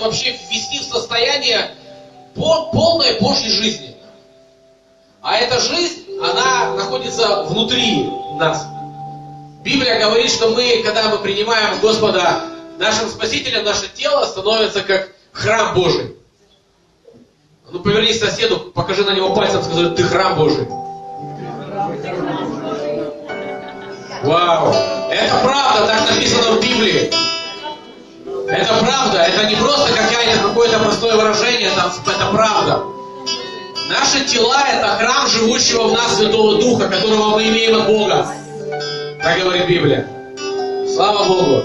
вообще ввести в состояние полной Божьей жизни. А эта жизнь, она находится внутри нас. Библия говорит, что мы, когда мы принимаем Господа нашим Спасителем, наше тело становится как храм Божий. Ну, повернись к соседу, покажи на него пальцем, скажи: ты храм Божий. Вау! Это правда, так написано в Библии. Это правда, это не просто какое-то простое выражение, это правда. Наши тела — это храм живущего в нас Святого Духа, которого мы имеем от Бога. Так говорит Библия. Слава Богу.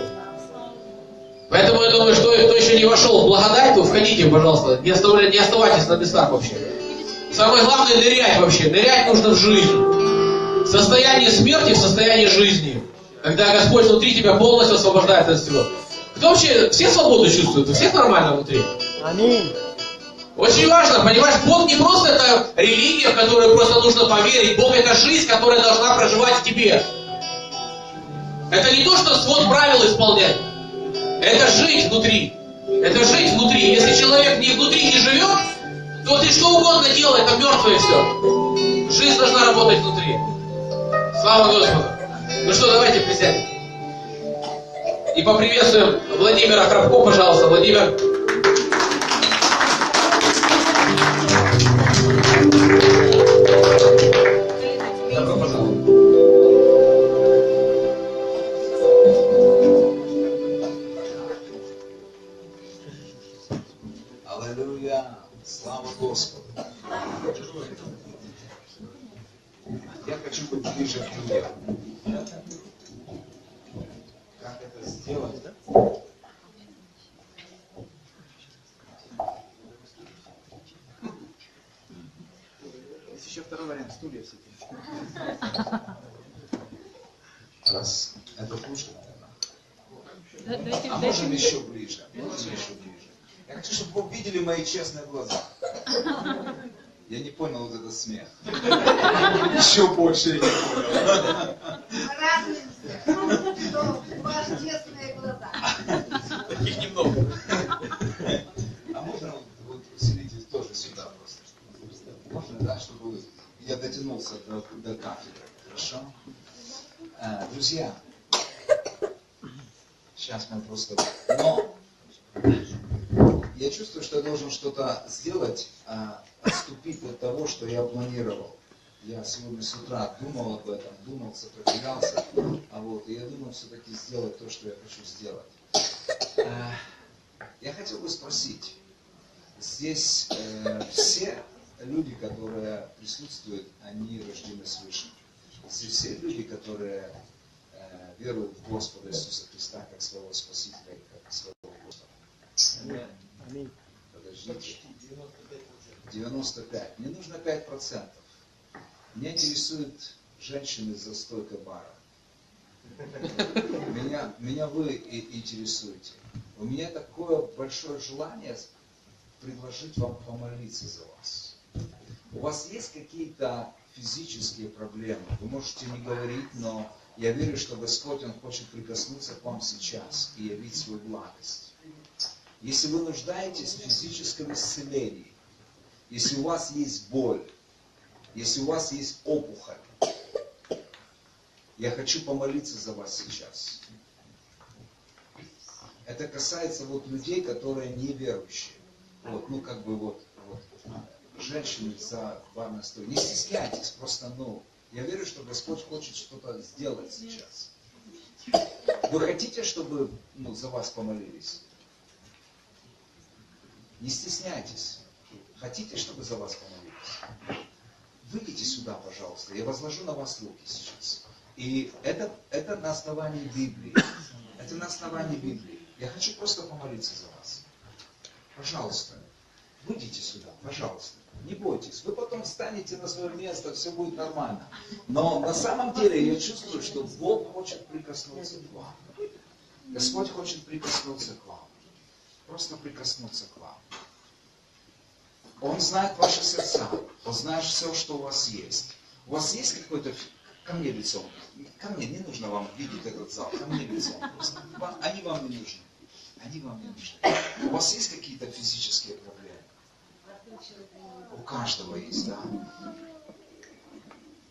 Поэтому я думаю, что кто еще не вошел в благодать, то входите, пожалуйста. Не оставайтесь на местах вообще. Самое главное — нырять вообще. Нырять нужно в жизнь. В состоянии смерти, в состоянии жизни. Когда Господь внутри тебя полностью освобождает от всего. Кто вообще, все свободу чувствуют? У всех нормально внутри? Аминь. Очень важно, понимаешь, Бог не просто это религия, в которую просто нужно поверить. Бог — это жизнь, которая должна проживать в тебе. Это не то, что свод правил исполнять. Это жить внутри. Это жить внутри. Если человек внутри не живет, то ты что угодно делай, это мертвое все. Жизнь должна работать внутри. Слава Господу. Ну что, давайте присядем. И поприветствуем Владимира Храбко, пожалуйста. Владимир. Добро пожаловать. Аллилуйя! Слава Господу! Я хочу быть ближе к людям. Как это сделать? Есть еще второй вариант, стулья все. Раз. Это лучше, наверное. А можем еще ближе? Можем еще ближе? Я хочу, чтобы вы видели мои честные глаза. Я не понял вот этот смех. Еще больше я не понял. Радуемся, что у вас честные глаза. Таких немного. А можно вот усилитесь тоже сюда просто? Можно, да, чтобы я дотянулся до кафедры. Хорошо? Друзья, сейчас мы просто... Но я чувствую, что я должен что-то сделать, отступить от того, что я планировал. Я сегодня с утра думал об этом, думал, сопротивлялся, и я думал все-таки сделать то, что я хочу сделать. Я хотел бы спросить, здесь все люди, которые присутствуют, они рождены свыше. Здесь все люди, которые веруют в Господа Иисуса Христа как своего Спасителя и как своего Господа. Аминь. Подождите. 95. Мне нужно 5%. Меня интересуют женщины за стойкой бара. Меня вы интересуете. У меня такое большое желание предложить вам помолиться за вас. У вас есть какие-то физические проблемы? Вы можете не говорить, но я верю, что Господь, Он хочет прикоснуться к вам сейчас и явить свою благость. Если вы нуждаетесь в физическом исцелении, если у вас есть боль, если у вас есть опухоль, я хочу помолиться за вас сейчас. Это касается людей, которые неверующие. Женщины за барной стойкой. Не стесняйтесь, просто, я верю, что Господь хочет что-то сделать сейчас. Вы хотите, чтобы за вас помолились? Не стесняйтесь. Хотите, чтобы за вас помолились? Выйдите сюда, пожалуйста. Я возложу на вас руки сейчас. И это на основании Библии. Это на основании Библии. Я хочу просто помолиться за вас. Пожалуйста, выйдите сюда, пожалуйста. Не бойтесь. Вы потом встанете на свое место, все будет нормально. Но на самом деле я чувствую, что Бог хочет прикоснуться к вам. Господь хочет прикоснуться к вам. Просто прикоснуться к вам. Он знает ваши сердца. Он знает все, что у вас есть. У вас есть какой-то... Ко мне лицом. Ко мне, не нужно вам видеть этот зал. Ко мне лицом. Просто. Они вам не нужны. Они вам не нужны. У вас есть какие-то каждого есть, да?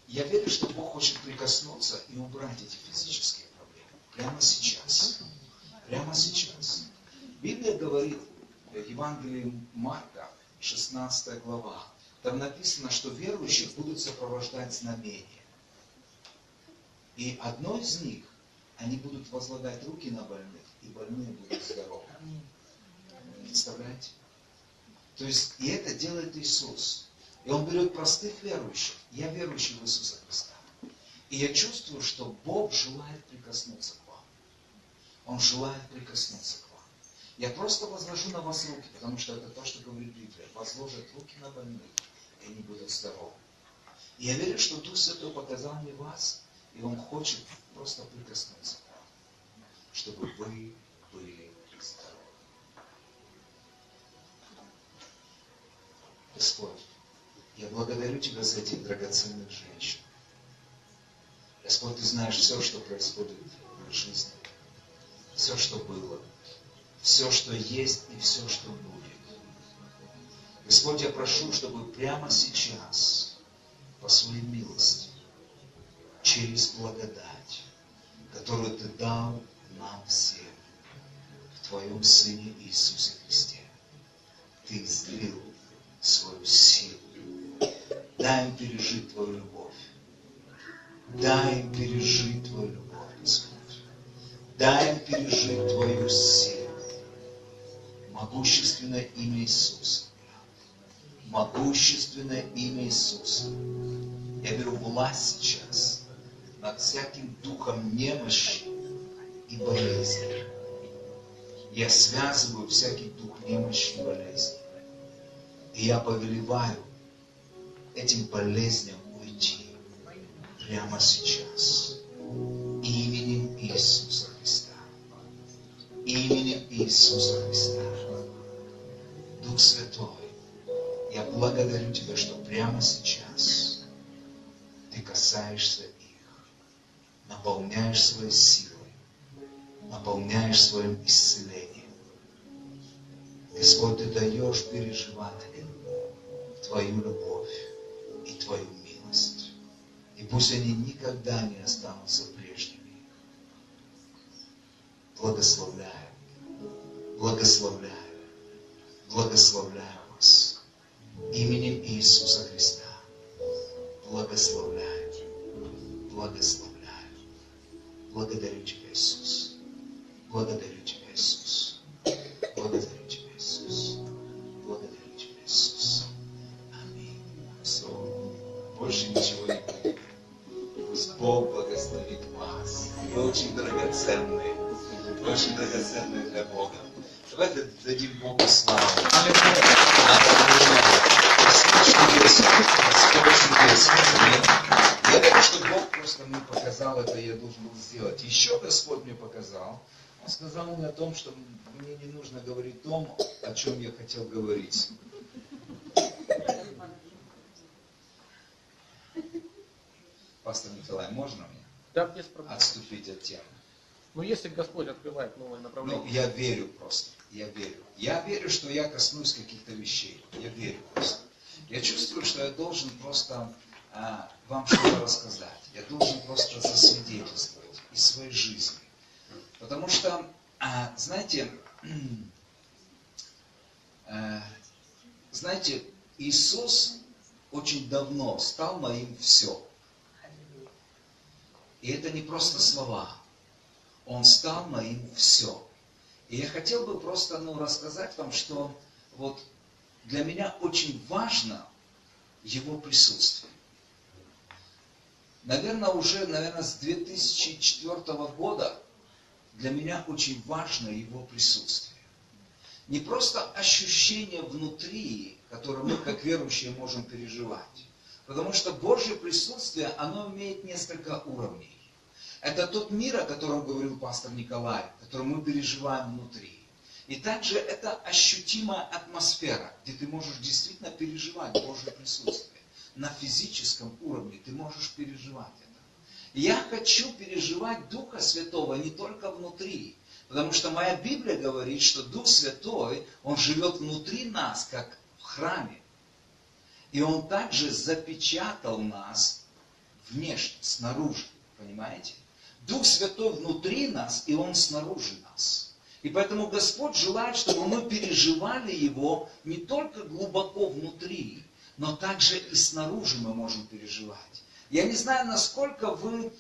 Я верю, что Бог хочет прикоснуться и убрать эти физические проблемы. Прямо сейчас. Прямо сейчас. Библия говорит, в Евангелии Марка, 16 глава, там написано, что верующих будут сопровождать знамения. И одно из них, они будут возлагать руки на больных, и больные будут здоровы. Представляете? То есть, и это делает Иисус. И Он берет простых верующих. Я верующий в Иисуса Христа. И я чувствую, что Бог желает прикоснуться к вам. Он желает прикоснуться к вам. Я просто возложу на вас руки, потому что это то, что говорит Библия. Возложат руки на больных, и они будут здоровы. И я верю, что Дух Святой показал мне вас, и Он хочет просто прикоснуться к вам, чтобы вы были здоровы. Господь, я благодарю Тебя за этих драгоценных женщин. Господь, Ты знаешь все, что происходит в жизни. Все, что было. Все, что есть и все, что будет. Господь, я прошу, чтобы прямо сейчас, по Своей милости, через благодать, которую Ты дал нам всем, в Твоем Сыне Иисусе Христе, Ты излил свою силу. Дай им пережить Твою любовь. Дай им пережить Твою любовь, Господь. Дай им пережить Твою силу. Могущественное имя Иисуса. Могущественное имя Иисуса. Я беру власть сейчас над всяким духом немощи и болезни. Я связываю всякий дух немощи и болезни. И я повелеваю этим болезням уйти прямо сейчас. Именем Иисуса Христа. Именем Иисуса Христа. Дух Святой, я благодарю Тебя, что прямо сейчас Ты касаешься их, наполняешь своей силой, наполняешь своим исцелением. Господь, Ты даешь переживать Твою любовь и Твою милость. И пусть они никогда не останутся прежними. Благословляю, благословляю, благословляю вас. Именем Иисуса Христа. Благословляю, благословляю. Благодарю Тебя, Иисус. Благодарю Тебя, Иисус. Благодарю Тебя, Иисус. Благодарю Тебя, Иисус. Аминь. Все. Больше ничего не будет. Пусть Бог благословит вас. Вы очень драгоценные. Вы очень драгоценные для Бога. Давайте дадим Богу славу. Я думаю, что Бог просто мне показал это, я должен был сделать. Еще Господь мне показал. Он сказал мне о том, что мне не нужно говорить о том, о чем я хотел говорить. Пастор Николай, можно мне Да, без проблем. отступить от темы? Ну, если Господь открывает новое направление. Ну, я верю просто. Я верю. Я верю, что я коснусь каких-то вещей. Я верю просто. Я чувствую, что я должен просто вам что-то рассказать. Я должен просто засвидетельствовать из своей жизни. Потому что, знаете, Иисус очень давно стал моим все. И это не просто слова. Он стал моим все. И я хотел бы просто рассказать вам, что вот для меня очень важно Его присутствие. Наверное, с 2004 года для меня очень важно Его присутствие. Не просто ощущение внутри, которое мы, как верующие, можем переживать. Потому что Божье присутствие, оно имеет несколько уровней. Это тот мир, о котором говорил пастор Николай, который мы переживаем внутри. И также это ощутимая атмосфера, где ты можешь действительно переживать Божье присутствие. На физическом уровне ты можешь переживать это. И я хочу переживать Духа Святого не только внутри, потому что моя Библия говорит, что Дух Святой, Он живет внутри нас, как в храме. И Он также запечатал нас внешне, снаружи. Понимаете? Дух Святой внутри нас, и Он снаружи нас. И поэтому Господь желает, чтобы мы переживали Его не только глубоко внутри, но также и снаружи мы можем переживать. Я не знаю, насколько вы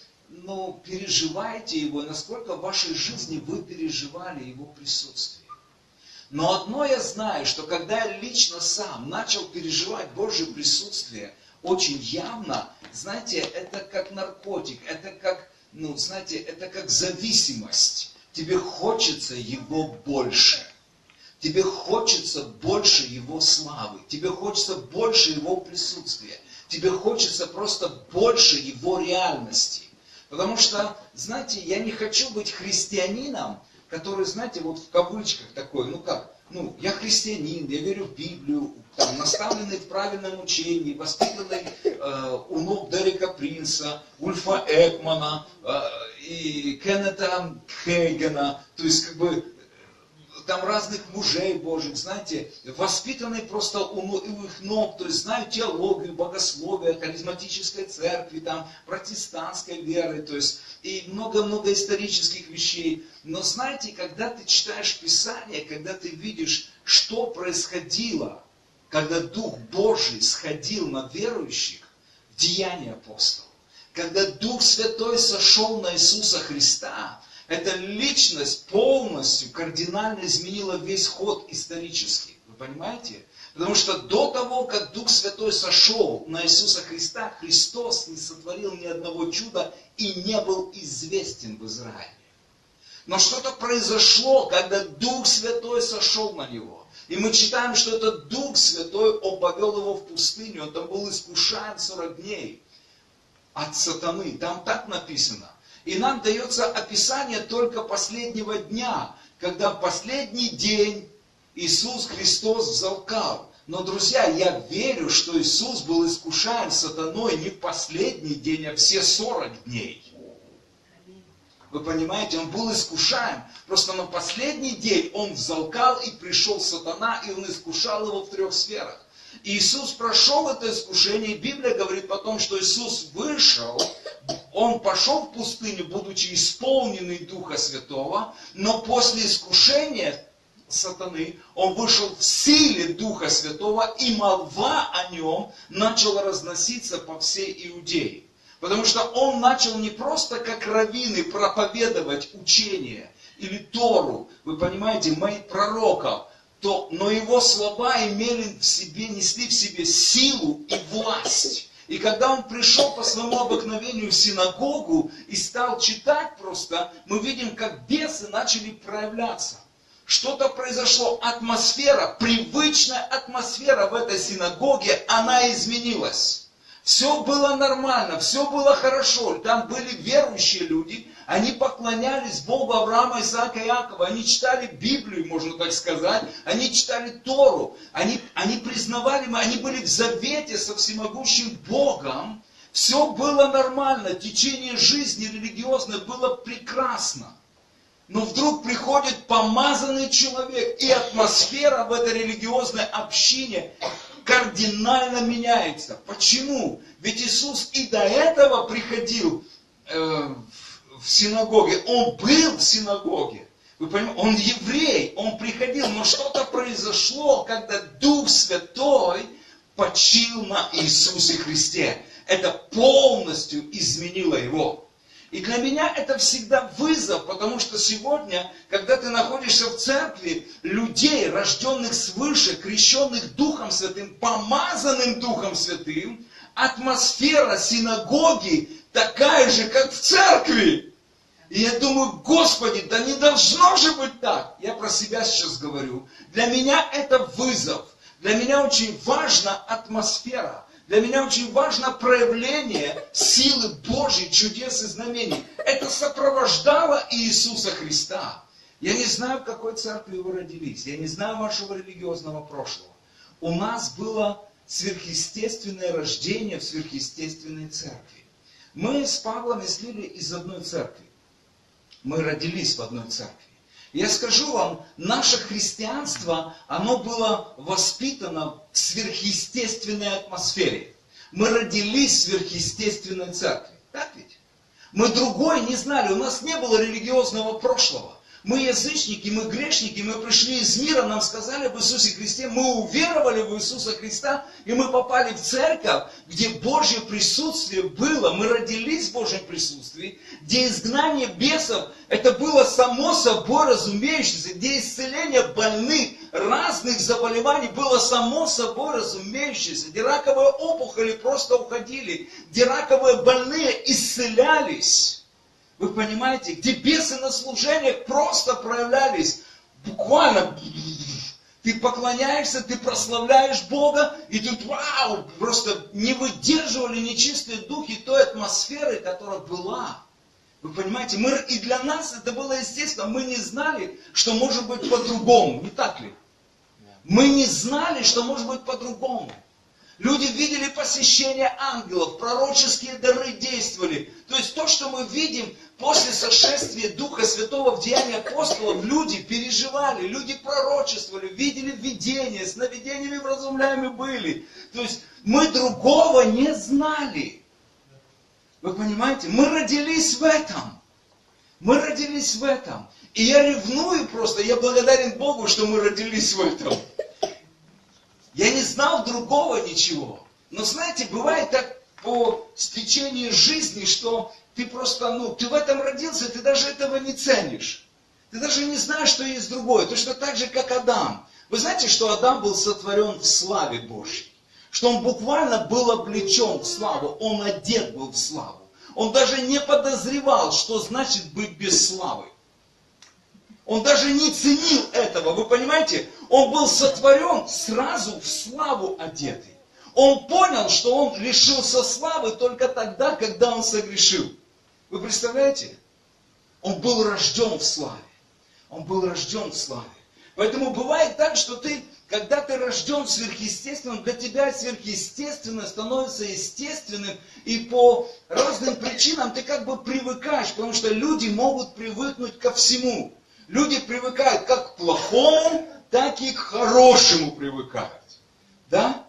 переживаете Его, насколько в вашей жизни вы переживали Его присутствие. Но одно я знаю, что когда я лично сам начал переживать Божье присутствие очень явно, знаете, это как наркотик, это как, это как зависимость. Тебе хочется Его больше. Тебе хочется больше Его славы. Тебе хочется больше Его присутствия. Тебе хочется просто больше Его реальности. Потому что, знаете, я не хочу быть христианином, который, знаете, вот в кавычках такой, я христианин, я верю в Библию, наставленный в правильном учении, воспитанный у ног Дерека Принса, Ульфа Экмана и Кеннета Хейгена, то есть там разных мужей Божьих, знаете, воспитанный просто у их ног, то есть знаю теологию, богословие, харизматической церкви, протестантской веры, то есть и много-много исторических вещей. Но знаете, когда ты читаешь Писание, когда ты видишь, что происходило, когда Дух Божий сходил на верующих в Деяния апостолов, когда Дух Святой сошел на Иисуса Христа, эта личность полностью, кардинально изменила весь ход исторический. Вы понимаете? Потому что до того, как Дух Святой сошел на Иисуса Христа, Христос не сотворил ни одного чуда и не был известен в Израиле. Но что-то произошло, когда Дух Святой сошел на Него. И мы читаем, что этот Дух Святой, Он повел его в пустыню, он там был искушаем 40 дней от сатаны. Там так написано. И нам дается описание только последнего дня, когда в последний день Иисус Христос взалкал. Но, друзья, я верю, что Иисус был искушаем сатаной не в последний день, а все 40 дней. Вы понимаете, Он был искушаем. Просто на последний день Он взалкал, и пришел сатана, и Он искушал его в 3 сферах. И Иисус прошел это искушение, и Библия говорит потом, что Иисус вышел, Он пошел в пустыню, будучи исполненный Духа Святого, но после искушения сатаны Он вышел в силе Духа Святого, и молва о Нем начала разноситься по всей Иудее. Потому что Он начал не просто как раввины проповедовать учение или Тору, вы понимаете, моих пророков, но Его слова несли в себе силу и власть. И когда Он пришел по своему обыкновению в синагогу и стал читать просто, мы видим, как бесы начали проявляться. Что-то произошло, атмосфера, привычная атмосфера в этой синагоге, она изменилась. Все было нормально, все было хорошо. Там были верующие люди, они поклонялись Богу Авраама, Исаака и Иакова, они читали Библию, можно так сказать, они читали Тору, они признавали, они были в завете со всемогущим Богом. Все было нормально, течение жизни религиозной было прекрасно. Но вдруг приходит помазанный человек, и атмосфера в этой религиозной общине кардинально меняется. Почему? Ведь Иисус и до этого приходил в синагоге. Он был в синагоге. Вы понимаете? Он еврей, он приходил. Но что-то произошло, когда Дух Святой почил на Иисусе Христе. Это полностью изменило его. И для меня это всегда вызов, потому что сегодня, когда ты находишься в церкви, людей, рожденных свыше, крещенных Духом Святым, помазанным Духом Святым, атмосфера синагоги такая же, как в церкви. И я думаю, Господи, да не должно же быть так. Я про себя сейчас говорю. Для меня это вызов. Для меня очень важна атмосфера. Для меня очень важно проявление силы Божьей, чудес и знамений. Это сопровождало Иисуса Христа. Я не знаю, в какой церкви вы родились. Я не знаю вашего религиозного прошлого. У нас было сверхъестественное рождение в сверхъестественной церкви. Мы с Павлом и с Лилией из одной церкви. Мы родились в одной церкви. Я скажу вам, наше христианство, оно было воспитано в сверхъестественной атмосфере. Мы родились в сверхъестественной церкви. Так ведь? Мы другой не знали, у нас не было религиозного прошлого. Мы язычники, мы грешники, мы пришли из мира, нам сказали об Иисусе Христе, мы уверовали в Иисуса Христа, и мы попали в церковь, где Божье присутствие было, мы родились в Божьем присутствии, где изгнание бесов, это было само собой разумеющееся, где исцеление больных, разных заболеваний было само собой разумеющееся, где раковые опухоли просто уходили, где раковые больные исцелялись. Вы понимаете, где бесы на служениях просто проявлялись. Буквально ты поклоняешься, ты прославляешь Бога, и тут вау, просто не выдерживали нечистые духи той атмосферы, которая была. Вы понимаете, и для нас это было естественно, мы не знали, что может быть по-другому, не так ли? Мы не знали, что может быть по-другому. Люди видели посещение ангелов, пророческие дары действовали. То есть то, что мы видим после сошествия Духа Святого в Деянии апостолов, люди переживали, люди пророчествовали, видели видения, сновидениями вразумляемы были. То есть мы другого не знали. Вы понимаете? Мы родились в этом. Мы родились в этом. И я ревную просто, я благодарен Богу, что мы родились в этом. Я не знал другого ничего. Но знаете, бывает так по стечению жизни, что ты просто, ты в этом родился, ты даже этого не ценишь. Ты даже не знаешь, что есть другое. Точно так же, как Адам. Вы знаете, что Адам был сотворен в славе Божьей? Что он буквально был облечен в славу, он одет был в славу. Он даже не подозревал, что значит быть без славы. Он даже не ценил этого, вы понимаете? Он был сотворен сразу в славу одетый. Он понял, что он лишился славы только тогда, когда он согрешил. Вы представляете? Он был рожден в славе. Он был рожден в славе. Поэтому бывает так, что когда ты рожден сверхъестественным, для тебя сверхъестественное становится естественным, и по разным причинам ты как бы привыкаешь, потому что люди могут привыкнуть ко всему. Люди привыкают как к плохому, так и к хорошему привыкают. Да?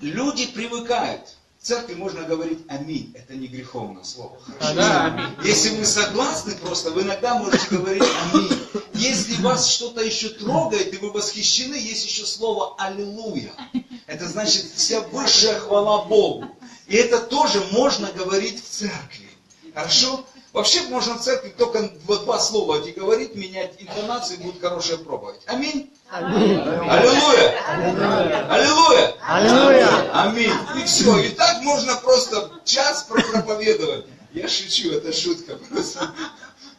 Люди привыкают. В церкви можно говорить аминь. Это не греховное слово. Да, если вы согласны просто, вы иногда можете говорить аминь. Если вас что-то еще трогает, и вы восхищены, есть еще слово аллилуйя. Это значит вся высшая хвала Богу. И это тоже можно говорить в церкви. Хорошо? Вообще можно в церкви только два слова эти говорить, менять интонацию, и будет хорошая проповедь. Аминь. Аллилуйя. Аллилуйя. Аллилуйя. Аминь. И все. И так можно просто час проповедовать. Я шучу, это шутка просто.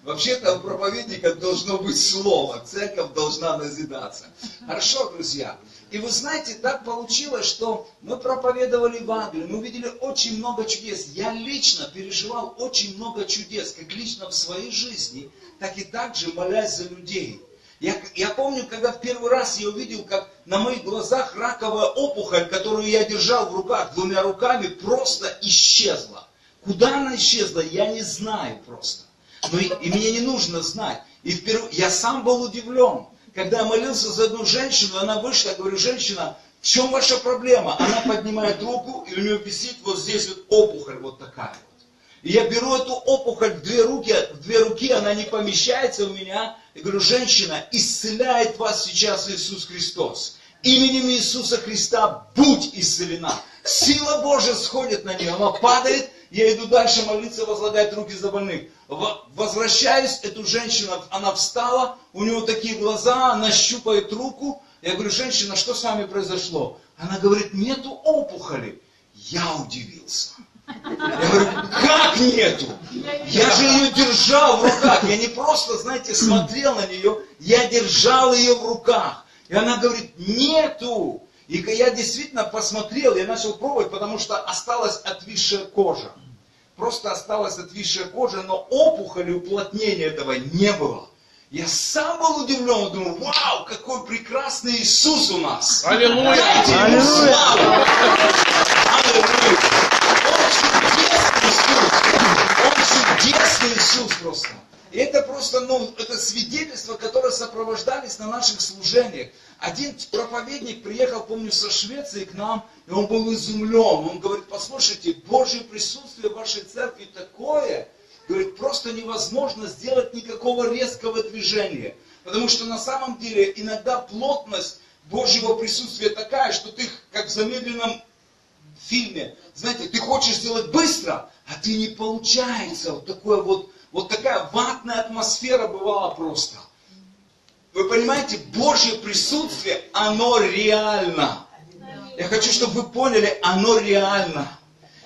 Вообще-то у проповедника должно быть слово. Церковь должна назидаться. Хорошо, друзья. И вы знаете, так получилось, что мы проповедовали Евангелие, мы увидели очень много чудес. Я лично переживал очень много чудес, как лично в своей жизни, так и также молясь за людей. Я помню, когда в первый раз я увидел, как на моих глазах раковая опухоль, которую я держал в руках, двумя руками, просто исчезла. Куда она исчезла, я не знаю просто. И мне не нужно знать. И я сам был удивлен. Когда я молился за одну женщину, она вышла, я говорю: женщина, в чем ваша проблема? Она поднимает руку, и у нее висит вот здесь вот опухоль вот такая вот. И я беру эту опухоль в две руки, она не помещается у меня. И говорю: женщина, исцеляет вас сейчас Иисус Христос. Именем Иисуса Христа будь исцелена. Сила Божья сходит на нее, она падает. Я иду дальше молиться, возлагать руки за больных. Возвращаюсь, эту женщину, она встала, у нее такие глаза, она щупает руку. Я говорю: женщина, что с вами произошло? Она говорит: нету опухоли. Я удивился. Я говорю: как нету? Я же ее держал в руках. Я не просто, знаете, смотрел на нее, я держал ее в руках. И она говорит: нету. И я действительно посмотрел, я начал пробовать, потому что осталась отвисшая кожа. Просто осталась отвисшая кожа, но опухоли, уплотнения этого не было. Я сам был удивлен, думаю: вау, какой прекрасный Иисус у нас. Аллилуйя! Дайте ему славу! Аллилуйя! Он чудесный Иисус! Он чудесный Иисус просто! И это просто просто, это свидетельства, которые сопровождались на наших служениях. Один проповедник приехал, помню, со Швеции к нам, и он был изумлен. Он говорит, послушайте, Божье присутствие в вашей церкви такое, говорит, просто невозможно сделать никакого резкого движения. Потому что на самом деле иногда плотность Божьего присутствия такая, что ты, как в замедленном фильме, знаете, ты хочешь сделать быстро, а ты не получается. Вот такая ватная атмосфера бывала просто. Вы понимаете, Божье присутствие, оно реально. Я хочу, чтобы вы поняли, оно реально.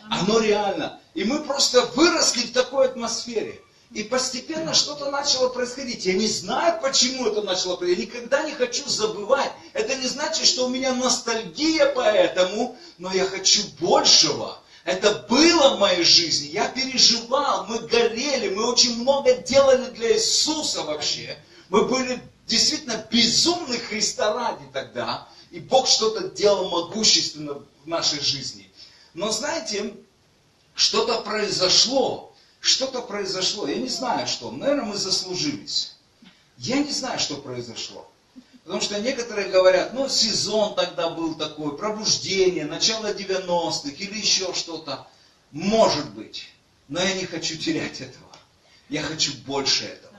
Оно реально. И мы просто выросли в такой атмосфере. И постепенно что-то начало происходить. Я не знаю, почему это начало происходить. Я никогда не хочу забывать. Это не значит, что у меня ностальгия по этому, но я хочу большего. Это было в моей жизни. Я переживал, мы горели, мы очень много делали для Иисуса вообще. Мы были действительно безумны Христа ради тогда. И Бог что-то делал могущественно в нашей жизни. Но знаете, что-то произошло. Что-то произошло. Я не знаю, что. Наверное, мы заслужились. Я не знаю, что произошло. Потому что некоторые говорят, сезон тогда был такой, пробуждение, начало 90-х или еще что-то. Может быть. Но я не хочу терять этого. Я хочу больше этого.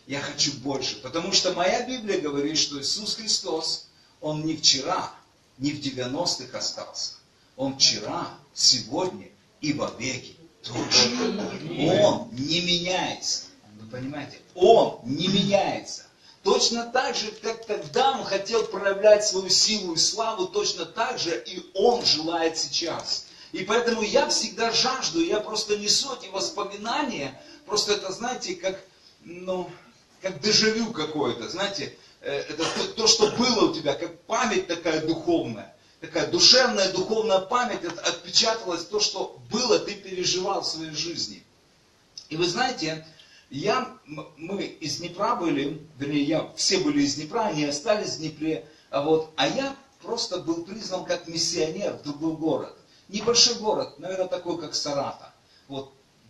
Я хочу больше. Потому что моя Библия говорит, что Иисус Христос, Он не вчера, не в 90-х остался. Он вчера, сегодня и вовеки. Он не меняется. Вы понимаете? Он не меняется. Точно так же, как тогда Он хотел проявлять свою силу и славу, точно так же и Он желает сейчас. И поэтому я всегда жажду, я просто несу эти воспоминания, просто это, знаете, как дежавю какое-то, знаете, это то, что было у тебя, как память такая духовная. Такая душевная, духовная память отпечаталась, то, что было, ты переживал в своей жизни. И вы знаете, мы из Днепра были, вернее, все были из Днепра, они остались в Днепре, а я просто был призван как миссионер в другой город. Небольшой город, наверное, такой, как Саратов.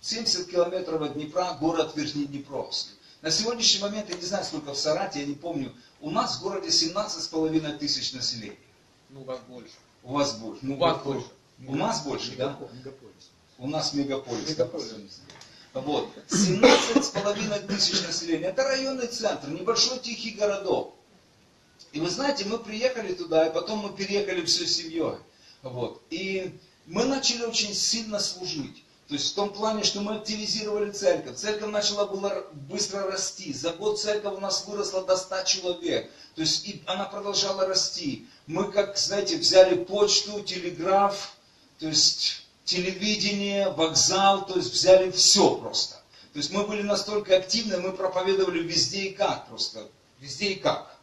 70 километров от Днепра, город Верхнеднепровск. На сегодняшний момент, я не знаю, сколько в Сарате, я не помню, у нас в городе 17,5 тысяч населения. У вас больше. У вас больше. У вас больше. У нас больше, да? Мегаполис. У нас мегаполис. 17,5 тысяч населения. Это районный центр, небольшой тихий городок. И вы знаете, мы приехали туда, и потом мы переехали всей семьей. И мы начали очень сильно служить. То есть в том плане, что мы активизировали церковь. Церковь начала быстро расти. За год церковь у нас выросла до 100 человек. То есть и она продолжала расти. Мы, как, знаете, взяли почту, телеграф, то есть телевидение, вокзал, то есть взяли все просто. То есть мы были настолько активны, мы проповедовали везде и как просто. Везде и как.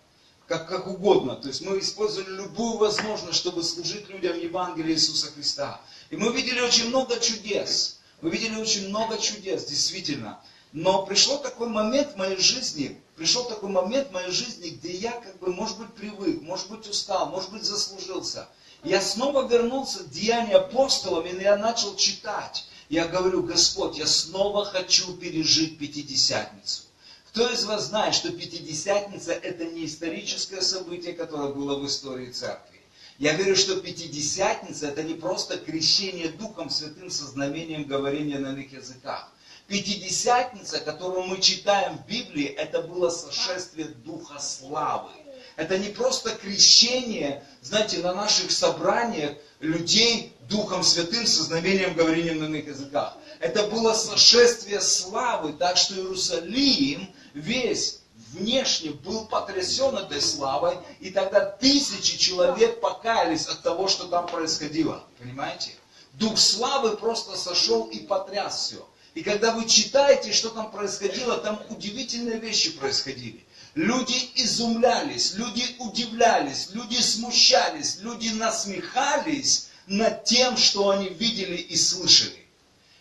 Как угодно. То есть мы использовали любую возможность, чтобы служить людям Евангелия Иисуса Христа. И мы видели очень много чудес. Мы видели очень много чудес, действительно. Но пришел такой момент в моей жизни, где я может быть, привык, может быть, устал, может быть, заслужился. Я снова вернулся к Деяниям апостолов, и я начал читать. Я говорю, Господь, я снова хочу пережить Пятидесятницу. Кто из вас знает, что Пятидесятница это не историческое событие, которое было в истории церкви? Я верю, что Пятидесятница это не просто крещение Духом Святым со знамением говорения на иных языках. Пятидесятница, которую мы читаем в Библии, это было сошествие Духа Славы. Это не просто крещение, знаете, на наших собраниях людей Духом Святым со знамением говорения на иных языках. Это было сошествие славы, так что Иерусалим весь внешне был потрясен этой славой, и тогда тысячи человек покаялись от того, что там происходило. Понимаете? Дух славы просто сошел и потряс все. И когда вы читаете, что там происходило, там удивительные вещи происходили. Люди изумлялись, люди удивлялись, люди смущались, люди насмехались над тем, что они видели и слышали.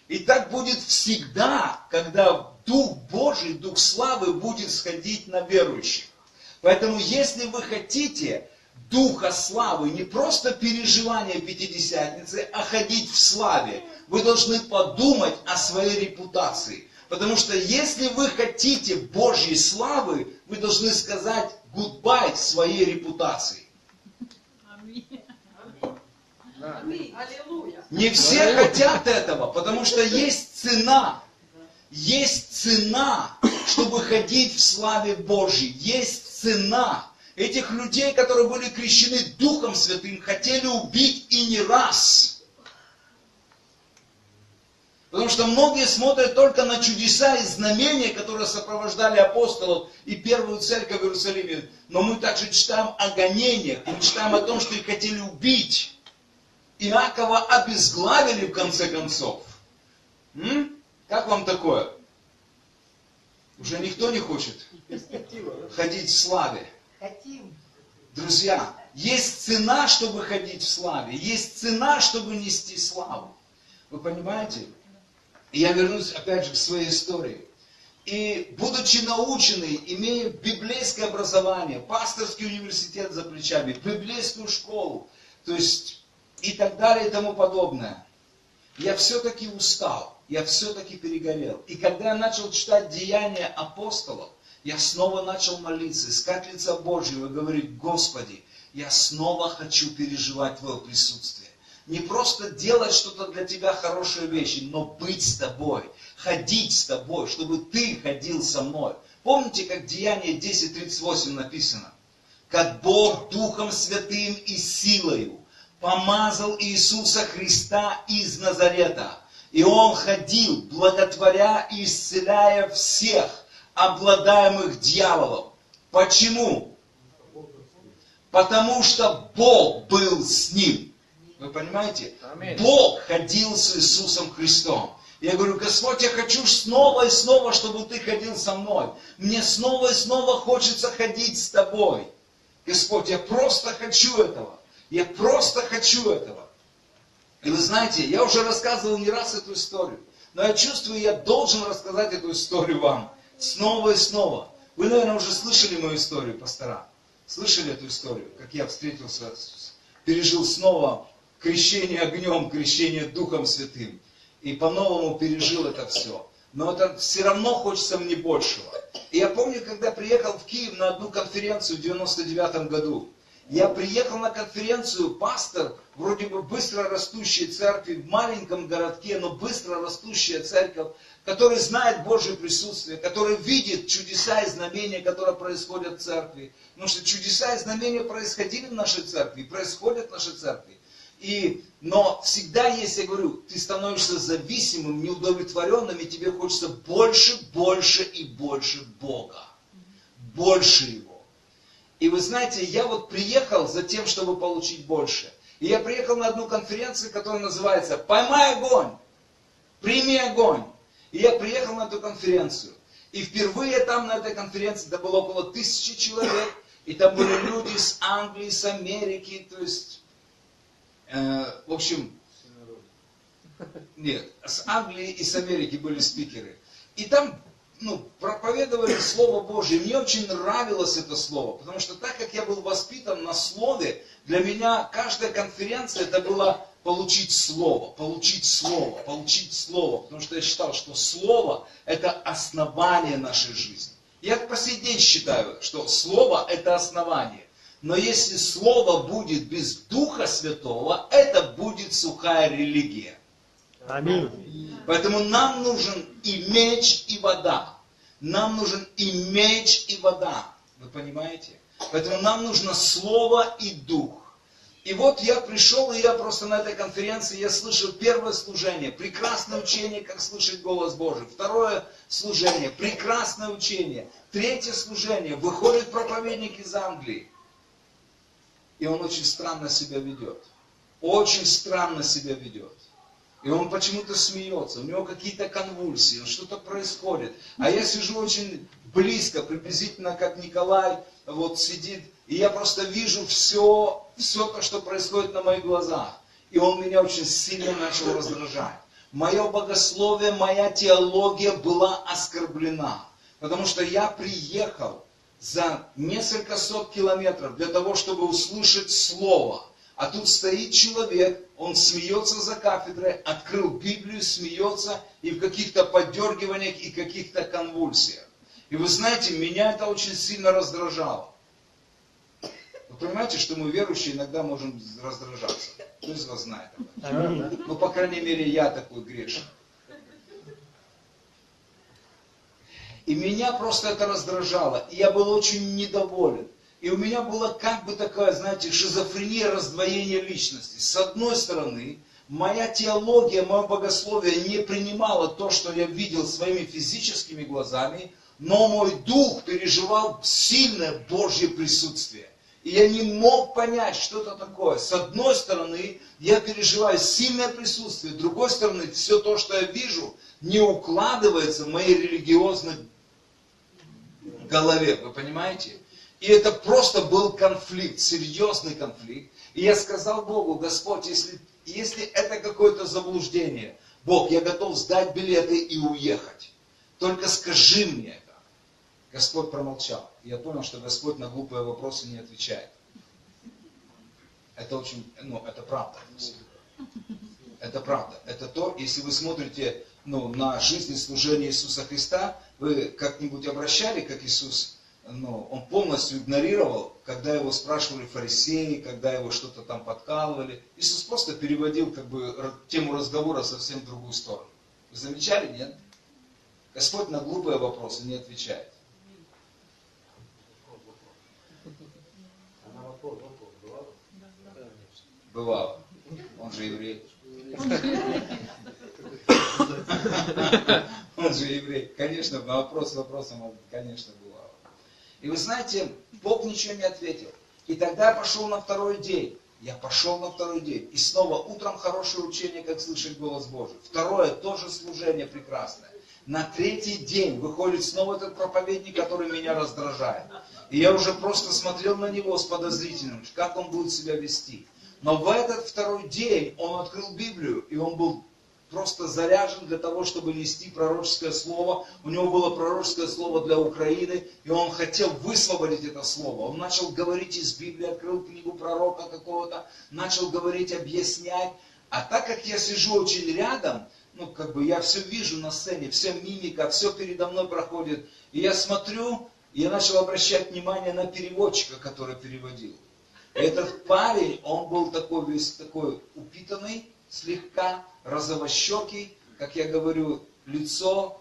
И так будет всегда, когда Дух Божий, Дух славы будет сходить на верующих. Поэтому, если вы хотите Духа славы, не просто переживания Пятидесятницы, а ходить в славе, вы должны подумать о своей репутации. Потому что если вы хотите Божьей славы, вы должны сказать goodbye своей репутации. Не все хотят этого, потому что есть цена. Есть цена, чтобы ходить в славе Божьей. Есть цена. Этих людей, которые были крещены Духом Святым, хотели убить и не раз. Потому что многие смотрят только на чудеса и знамения, которые сопровождали апостолов и первую церковь в Иерусалиме. Но мы также читаем о гонениях, мы читаем о том, что их хотели убить. Иакова обезглавили в конце концов. Как вам такое? Уже никто не хочет ходить в славе. Хотим. Друзья, есть цена, чтобы ходить в славе. Есть цена, чтобы нести славу. Вы понимаете? И я вернусь опять же к своей истории. И будучи наученный, имея библейское образование, пасторский университет за плечами, библейскую школу, то есть и так далее и тому подобное, я все-таки устал, я все-таки перегорел. И когда я начал читать Деяния апостолов, я снова начал молиться, искать лица Божьего и говорить: Господи, я снова хочу переживать Твое присутствие. Не просто делать что-то для Тебя, хорошие вещи, но быть с Тобой, ходить с Тобой, чтобы Ты ходил со мной. Помните, как Деяние 10:38 написано? Как Бог Духом Святым и силою помазал Иисуса Христа из Назарета. И Он ходил, благотворя и исцеляя всех, обладаемых дьяволом. Почему? Потому что Бог был с ним. Вы понимаете? Аминь. Бог ходил с Иисусом Христом. Я говорю: Господь, я хочу снова и снова, чтобы Ты ходил со мной. Мне снова и снова хочется ходить с Тобой. Господь, я просто хочу этого. Я просто хочу этого. И вы знаете, я уже рассказывал не раз эту историю. Но я чувствую, я должен рассказать эту историю вам. Снова и снова. Вы, наверное, уже слышали мою историю, пастора. Слышали эту историю, как я встретился, пережил снова крещение огнем, крещение Духом Святым. И по-новому пережил это все. Но это все равно хочется мне большего. И я помню, когда приехал в Киев на одну конференцию в 99 году. Я приехал на конференцию, пастор, вроде бы быстро растущей церкви, в маленьком городке, но быстро растущая церковь, который знает Божье присутствие, который видит чудеса и знамения, которые происходят в церкви. Потому что чудеса и знамения происходили в нашей церкви, происходят в нашей церкви. Но всегда есть, я говорю, ты становишься зависимым, неудовлетворенным, и тебе хочется больше, больше и больше Бога. Больше Его. И вы знаете, я вот приехал за тем, чтобы получить больше. И я приехал на одну конференцию, которая называется «Поймай огонь! Прими огонь!» И я приехал на эту конференцию. И впервые там на этой конференции, это было около 1000 человек. И там были люди с Англии, с Америки, то есть... в общем, нет, с Англии и с Америки были спикеры. И там проповедовали Слово Божье. Мне очень нравилось это Слово, потому что так как я был воспитан на Слове, для меня каждая конференция это было получить Слово, получить Слово, получить Слово. Потому что я считал, что Слово это основание нашей жизни. Я по сей день считаю, что Слово это основание. Но если Слово будет без Духа Святого, это будет сухая религия. Аминь. Поэтому нам нужен и меч, и вода. Нам нужен и меч, и вода. Вы понимаете? Поэтому нам нужно Слово и Дух. И вот я пришел, и я просто на этой конференции, я слышал первое служение, прекрасное учение, как слышать голос Божий. Второе служение, прекрасное учение. Третье служение, выходит проповедник из Англии. И он очень странно себя ведет. Очень странно себя ведет. И он почему-то смеется, у него какие-то конвульсии, что-то происходит. А я сижу очень близко, приблизительно как Николай вот сидит, и я просто вижу все то, что происходит на моих глазах. И он меня очень сильно начал раздражать. Мое богословие, моя теология была оскорблена. Потому что я приехал за несколько сот километров для того, чтобы услышать Слово. А тут стоит человек, он смеется за кафедрой, открыл Библию, смеется и в каких-то поддергиваниях и каких-то конвульсиях. И вы знаете, меня это очень сильно раздражало. Вы понимаете, что мы, верующие, иногда можем раздражаться? Кто из вас знает об этом? Ну, по крайней мере, я такой грешный. И меня просто это раздражало. И я был очень недоволен. И у меня была как бы такая, знаете, шизофрения, раздвоение личности. С одной стороны, моя теология, мое богословие не принимало то, что я видел своими физическими глазами, но мой дух переживал сильное Божье присутствие. И я не мог понять, что это такое. С одной стороны, я переживаю сильное присутствие. С другой стороны, все то, что я вижу, не укладывается в моей религиозной голове. Вы понимаете? И это просто был конфликт, серьезный конфликт. И я сказал Богу: Господь, если это какое-то заблуждение, Бог, я готов сдать билеты и уехать. Только скажи мне это. Господь промолчал. И я понял, что Господь на глупые вопросы не отвечает. Это очень, это правда. Это правда. Это то, если вы смотрите на жизнь и служение Иисуса Христа, вы как-нибудь обращали, как Иисус, он полностью игнорировал, когда его спрашивали фарисеи, когда его что-то там подкалывали. Иисус просто переводил тему разговора совсем в другую сторону. Вы замечали, нет? Господь на глупые вопросы не отвечает. Бывало. Он же еврей. Он же еврей. Конечно, на вопрос вопросом, конечно, бывало. И вы знаете, Бог ничего не ответил. И тогда я пошел на второй день. И снова утром хорошее учение, как слышать голос Божий. Второе, тоже служение прекрасное. На третий день выходит снова этот проповедник, который меня раздражает. И я уже просто смотрел на него с подозрительным, как он будет себя вести. Но в этот второй день он открыл Библию, и он был просто заряжен для того, чтобы нести пророческое слово. У него было пророческое слово для Украины, и он хотел высвободить это слово. Он начал говорить из Библии, открыл книгу пророка какого-то, начал говорить, объяснять. А так как я сижу очень рядом, я все вижу на сцене, вся мимика, все передо мной проходит. И я смотрю, и я начал обращать внимание на переводчика, который переводил. И этот парень, он был такой весь такой упитанный, слегка розовощекий, как я говорю, лицо,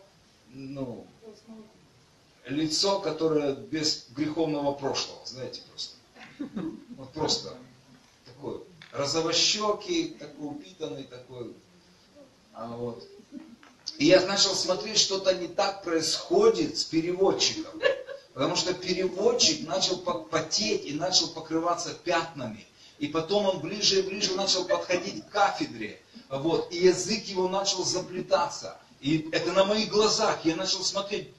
которое без греховного прошлого, знаете, просто. Вот просто такой розовощекий, такой упитанный, такой. И я начал смотреть, что-то не так происходит с переводчиком. Потому что переводчик начал потеть и начал покрываться пятнами. И потом он ближе и ближе начал подходить к кафедре. И язык его начал заплетаться. И это на моих глазах. Я начал смотреть.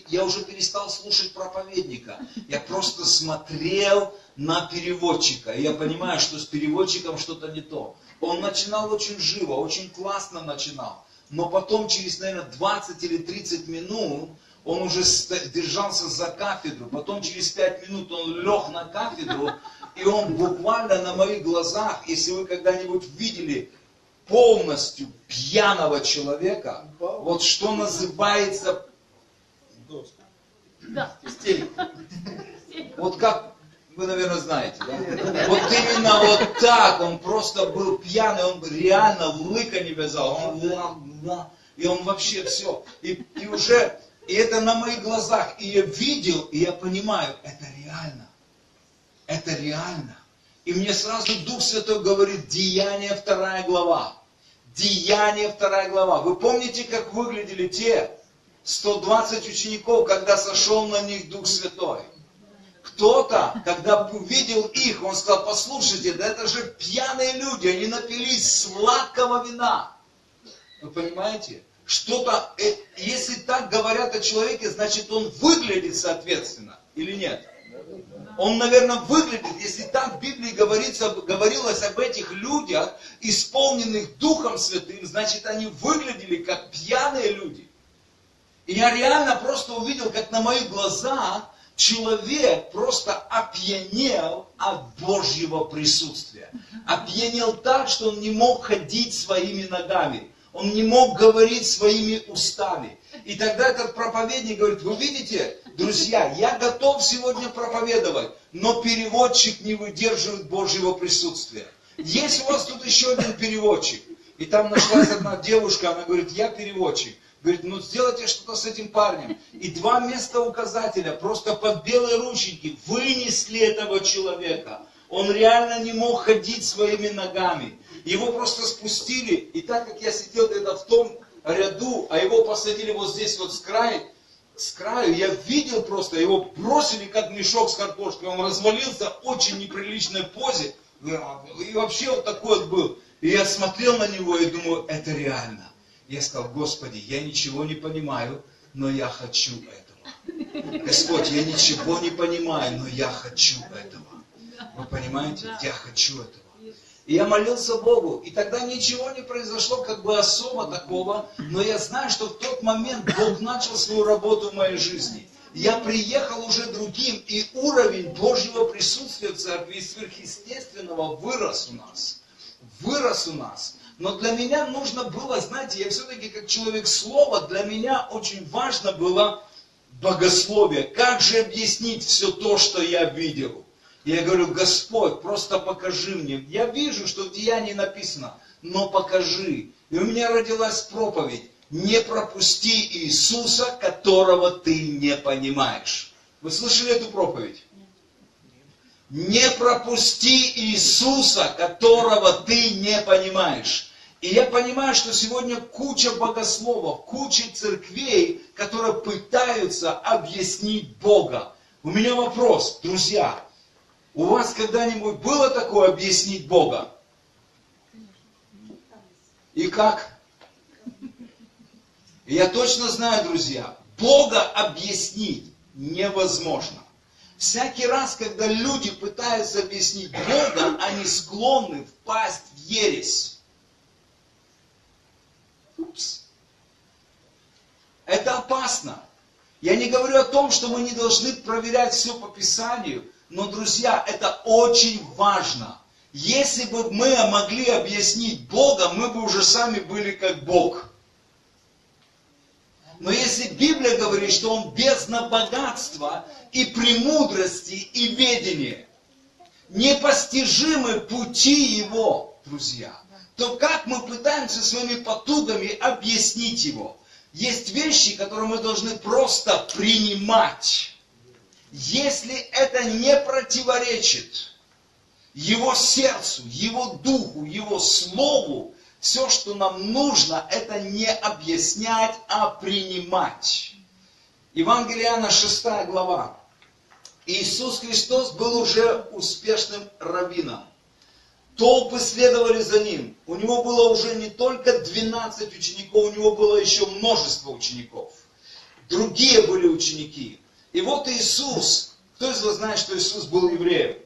Я уже перестал слушать проповедника. Я просто смотрел на переводчика. И я понимаю, что с переводчиком что-то не то. Он начинал очень живо, очень классно начинал. Но потом через, наверное, 20 или 30 минут он уже держался за кафедру. Потом через 5 минут он лег на кафедру. И он буквально на моих глазах, если вы когда-нибудь видели полностью пьяного человека, вот что называется истерика. Вот как вы, наверное, знаете, да? Вот именно вот так, он просто был пьяный, он реально лыка не вязал. И он вообще все. И это на моих глазах. И я видел, и я понимаю, это реально. Это реально. И мне сразу Дух Святой говорит, Деяния 2 глава. Деяния 2 глава. Вы помните, как выглядели те 120 учеников, когда сошел на них Дух Святой? Кто-то, когда увидел их, он сказал, послушайте, да это же пьяные люди, они напились сладкого вина. Вы понимаете? Что-то, если так говорят о человеке, значит он выглядит соответственно, или нет? Он, наверное, выглядит, если так в Библии говорилось об этих людях, исполненных Духом Святым, значит они выглядели как пьяные люди. И я реально просто увидел, как на моих глазах человек просто опьянел от Божьего присутствия. Опьянел так, что он не мог ходить своими ногами. Он не мог говорить своими устами. И тогда этот проповедник говорит: вы видите, друзья, я готов сегодня проповедовать, но переводчик не выдерживает Божьего присутствия. Есть у вас тут еще один переводчик? И там нашлась одна девушка, она говорит: я переводчик. Говорит: ну сделайте что-то с этим парнем. И 2 местоуказателя просто под белые рученьки вынесли этого человека. Он реально не мог ходить своими ногами. Его просто спустили, и так как я сидел где-то в том ряду, а его посадили вот здесь вот с краю, я видел просто, его бросили как мешок с картошкой, он развалился в очень неприличной позе, и вообще вот такой вот был. И я смотрел на него и думаю: это реально. Я сказал: Господи, я ничего не понимаю, но я хочу этого. Господь, я ничего не понимаю, но я хочу этого. Вы понимаете? Я хочу этого. И я молился Богу, и тогда ничего не произошло как бы особо такого, но я знаю, что в тот момент Бог начал свою работу в моей жизни. Я приехал уже другим, и уровень Божьего присутствия в церкви и сверхъестественного вырос у нас. Вырос у нас. Но для меня нужно было, знаете, я все-таки как человек слова, для меня очень важно было богословие. Как же объяснить все то, что я видел? Я говорю: Господь, просто покажи мне. Я вижу, что в Деянии написано, но покажи. И у меня родилась проповедь: не пропусти Иисуса, которого ты не понимаешь. Вы слышали эту проповедь? Не пропусти Иисуса, которого ты не понимаешь. И я понимаю, что сегодня куча богословов, куча церквей, которые пытаются объяснить Бога. У меня вопрос, друзья. У вас когда-нибудь было такое объяснить Бога? И как? Я точно знаю, друзья, Бога объяснить невозможно. Всякий раз, когда люди пытаются объяснить Бога, они склонны впасть в ересь. Упс. Это опасно. Я не говорю о том, что мы не должны проверять все по Писанию, но, друзья, это очень важно. Если бы мы могли объяснить Бога, мы бы уже сами были как Бог. Но если Библия говорит, что Он бездна богатства и премудрости и ведения, непостижимы пути Его, друзья, то как мы пытаемся своими потугами объяснить Его? Есть вещи, которые мы должны просто принимать. Если это не противоречит Его сердцу, Его духу, Его слову, все, что нам нужно, это не объяснять, а принимать. Евангелие Иоанна, 6 глава. Иисус Христос был уже успешным раввином. Толпы следовали за Ним. У Него было уже не только 12 учеников, у Него было еще множество учеников. Другие были ученики. И вот Иисус, кто из вас знает, что Иисус был евреем?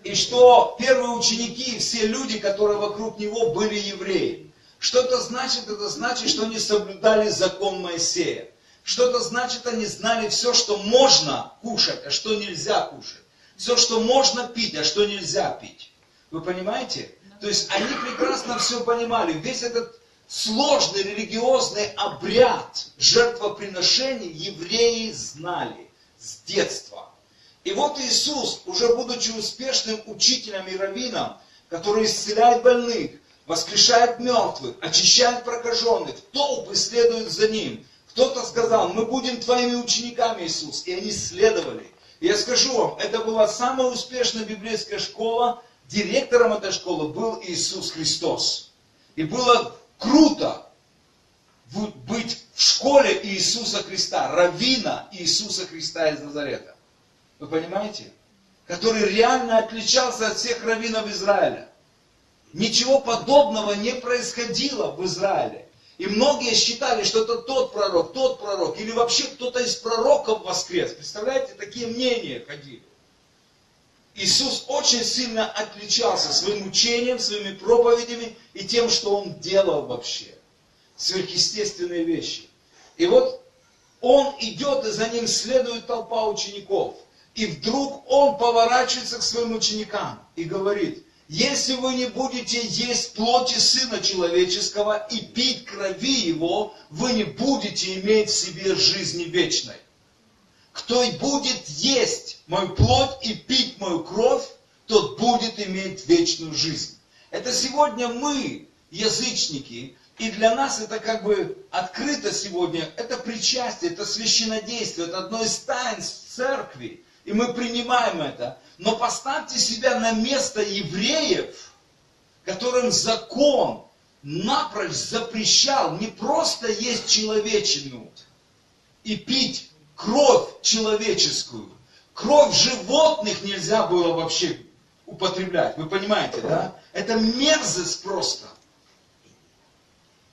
И что первые ученики, все люди, которые вокруг Него, были евреи. Что это значит? Это значит, что они соблюдали закон Моисея. Что это значит? Они знали все, что можно кушать, а что нельзя кушать. Все, что можно пить, а что нельзя пить. Вы понимаете? То есть они прекрасно все понимали. Весь этот сложный религиозный обряд жертвоприношений евреи знали с детства. И вот Иисус, уже будучи успешным учителем и раввином, который исцеляет больных, воскрешает мертвых, очищает прокаженных, толпы следуют за Ним. Кто-то сказал: мы будем Твоими учениками, Иисус. И они следовали. И я скажу вам, это была самая успешная библейская школа. Директором этой школы был Иисус Христос. И было круто быть в школе Иисуса Христа, раввина Иисуса Христа из Назарета. Вы понимаете? Который реально отличался от всех раввинов Израиля. Ничего подобного не происходило в Израиле. И многие считали, что это тот пророк, или вообще кто-то из пророков воскрес. Представляете, такие мнения ходили. Иисус очень сильно отличался своим учением, своими проповедями и тем, что Он делал вообще. Сверхъестественные вещи. И вот Он идет, и за ним следует толпа учеников. И вдруг он поворачивается к своим ученикам и говорит: если вы не будете есть плоти Сына Человеческого и пить крови Его, вы не будете иметь в себе жизни вечной. Кто будет есть мою плоть и пить мою кровь, тот будет иметь вечную жизнь. Это сегодня мы, язычники, и для нас это как бы открыто сегодня, это причастие, это священнодействие, это одно из таинств церкви. И мы принимаем это. Но поставьте себя на место евреев, которым закон напрочь запрещал не просто есть человечину и пить кровь человеческую. Кровь животных нельзя было вообще употреблять. Вы понимаете, да? Это мерзость просто.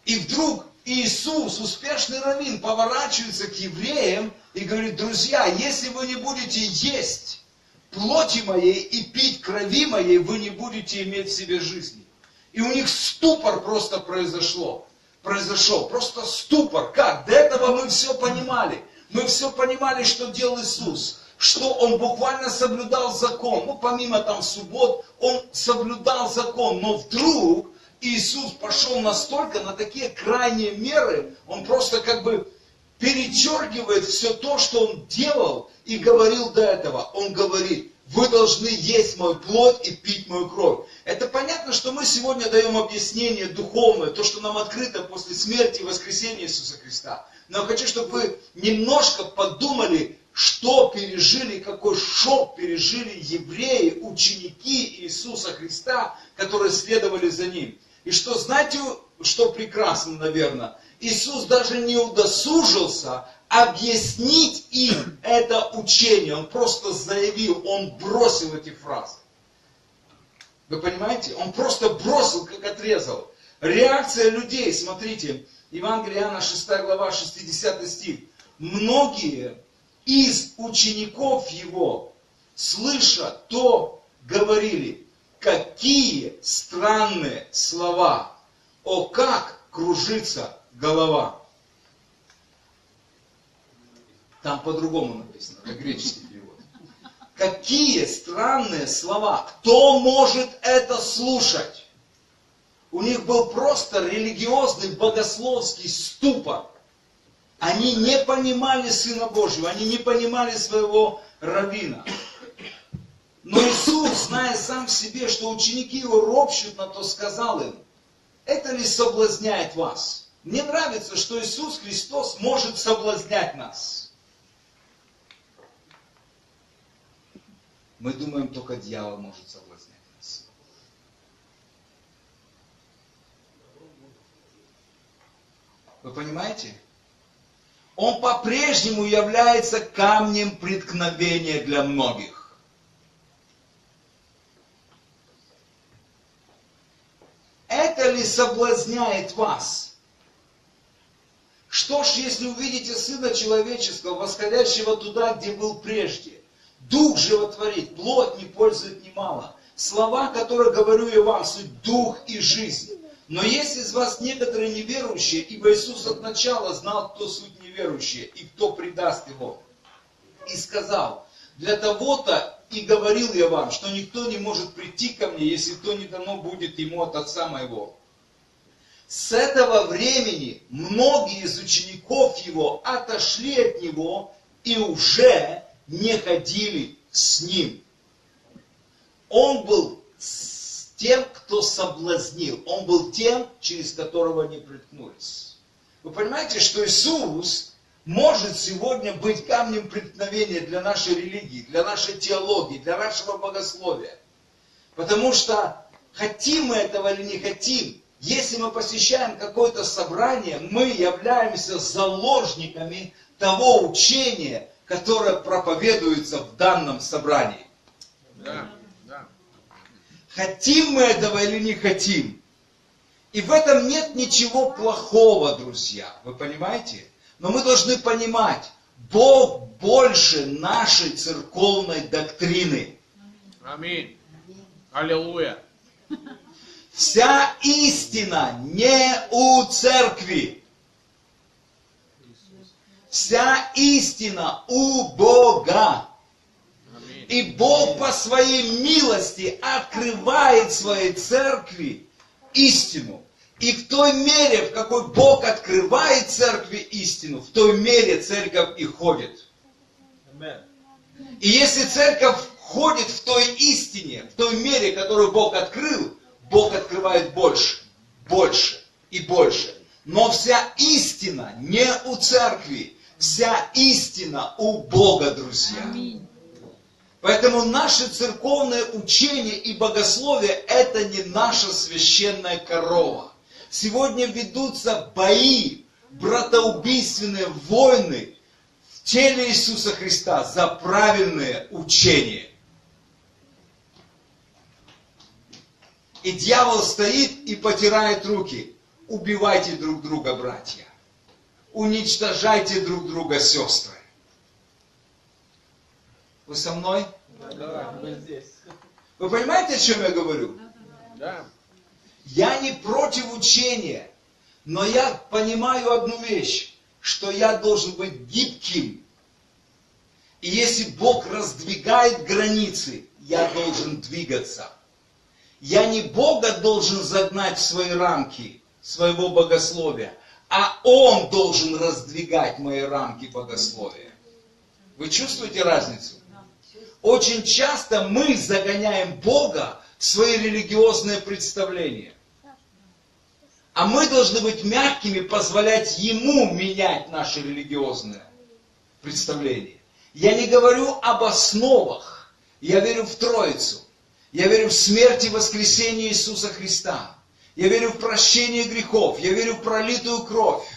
И вдруг Иисус, успешный раввин, поворачивается к евреям и говорит: друзья, если вы не будете есть плоти моей и пить крови моей, вы не будете иметь в себе жизни. И у них ступор просто произошел, просто ступор. Как? До этого мы все понимали. Мы все понимали, что делал Иисус. Что Он буквально соблюдал закон. Ну, помимо там суббот, Он соблюдал закон. Но вдруг Иисус пошел настолько на такие крайние меры, Он просто как бы перечеркивает все то, что Он делал и говорил до этого. Он говорит: вы должны есть мою плоть и пить мою кровь. Это понятно, что мы сегодня даем объяснение духовное, то, что нам открыто после смерти и воскресения Иисуса Христа. Но я хочу, чтобы вы немножко подумали, что пережили, какой шок пережили евреи, ученики Иисуса Христа, которые следовали за Ним. И что, знаете, что прекрасно, наверное? Иисус даже не удосужился объяснить им это учение. Он просто заявил, Он бросил эти фразы. Вы понимаете? Он просто бросил, как отрезал. Реакция людей, смотрите, Евангелие Иоанна, 6 глава, 60 стих. Многие из учеников Его, слыша то, говорили: какие странные слова! О, как кружится голова! Там по-другому написано, это греческий перевод. Какие странные слова! Кто может это слушать? У них был просто религиозный, богословский ступор. Они не понимали Сына Божьего, они не понимали своего раввина. Но Иисус, зная сам в себе, что ученики Его ропщут на то, сказал им: это ли соблазняет вас? Мне нравится, что Иисус Христос может соблазнять нас. Мы думаем, только дьявол может соблазнять нас. Вы понимаете? Он по-прежнему является камнем преткновения для многих. Это ли соблазняет вас? Что ж, если увидите Сына Человеческого, восходящего туда, где был прежде? Дух животворит, плоть не пользует немало. Слова, которые говорю я вам, суть дух и жизнь. Но есть из вас некоторые неверующие, ибо Иисус от начала знал, кто суть неверующие и кто предаст Его. И сказал: для того-то и говорил я вам, что никто не может прийти ко мне, если то не дано будет ему от Отца моего. С этого времени многие из учеников Его отошли от Него и уже не ходили с Ним. Он был с тем, кто соблазнил. Он был тем, через которого они приткнулись. Вы понимаете, что Иисус может сегодня быть камнем преткновения для нашей религии, для нашей теологии, для нашего богословия. Потому что хотим мы этого или не хотим, если мы посещаем какое-то собрание, мы являемся заложниками того учения, которое проповедуется в данном собрании. Да, да. Хотим мы этого или не хотим. И в этом нет ничего плохого, друзья. Вы понимаете? Но мы должны понимать, Бог больше нашей церковной доктрины. Аминь. Аллилуйя. Вся истина не у церкви. Вся истина у Бога. И Бог по своей милости открывает своей церкви истину. И в той мере, в какой Бог открывает церкви истину, в той мере церковь и ходит. И если церковь ходит в той истине, в той мере, которую Бог открыл, Бог открывает больше, больше и больше. Но вся истина не у церкви, вся истина у Бога, друзья. Поэтому наше церковное учение и богословие – это не наша священная корова. Сегодня ведутся бои, братоубийственные войны в теле Иисуса Христа за правильное учение. И дьявол стоит и потирает руки. Убивайте друг друга, братья. Уничтожайте друг друга, сестры. Вы со мной? Да, мы здесь. Вы понимаете, о чем я говорю? Да. Я не против учения, но я понимаю одну вещь, что я должен быть гибким. И если Бог раздвигает границы, я должен двигаться. Я не Бога должен загнать в свои рамки своего богословия, а Он должен раздвигать мои рамки богословия. Вы чувствуете разницу? Очень часто мы загоняем Бога в свои религиозные представления. А мы должны быть мягкими, позволять Ему менять наши религиозные представления. Я не говорю об основах. Я верю в Троицу. Я верю в смерть и воскресение Иисуса Христа. Я верю в прощение грехов. Я верю в пролитую кровь.